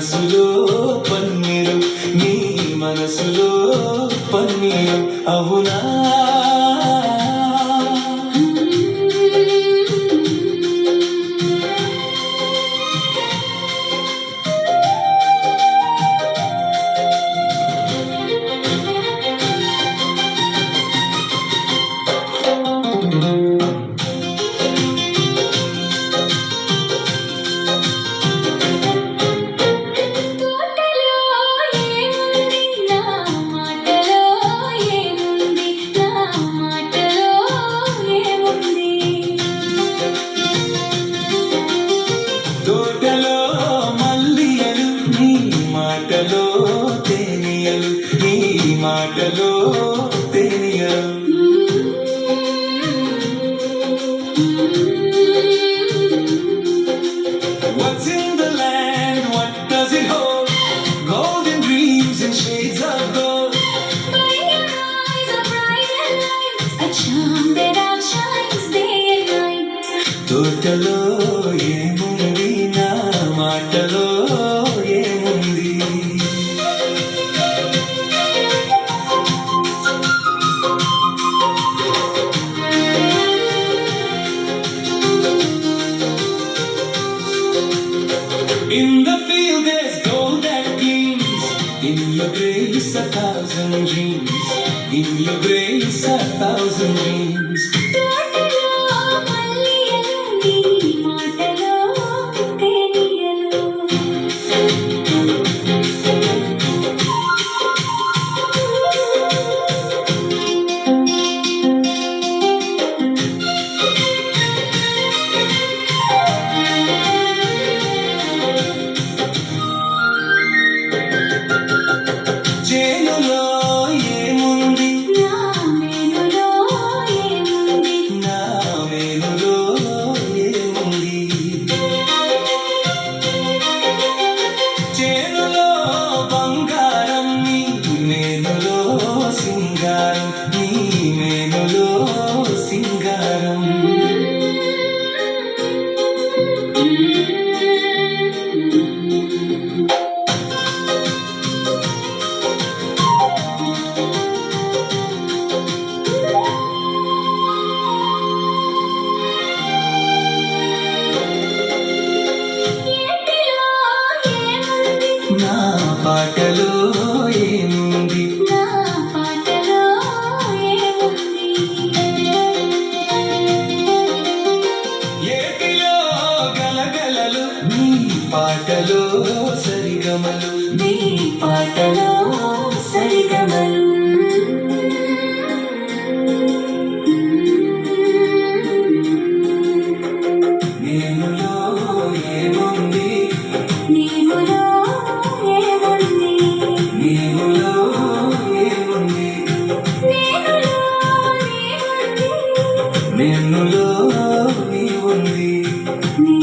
మనసులో పన్నీరు నీ మనసులో పన్నీరు అవునా తోటలో మల్లియలు నీ మాటలో తేనియలు నీ మాటలో తేనియలు What's in the land? What does it hold? Golden dreams and shades of gold. But in your eyes are bright and light, a charm that outshines day and night. తోటలో ఏముంది నా మాటలో ఏముంది In the field there's gold that gleams. In your grace a thousand dreams. In your grace a thousand dreams. తోటలో మల్లియలు నీ మాటలో తేనియలు. చేనులో ఏముంది నా మేనులో ఏముంది, నా మేనులో ఏముంది చేనులో బంగారం నీ మేనులో సింగారం నీ మేనులో సింగారం ఏటిలో ఏముంది, నా పాటలో ఏముంది నా పాటలో ఏముంది. ఏటిలో గలగలలు నీ పాటలో సరిగమలు నీ పాటలో సరిగమలు. నేనులో ఏముంది నీవులో ఏముంది, నీవులో ఏముంది నేనులో నీవుంది, నేనులో నీవుంది నీ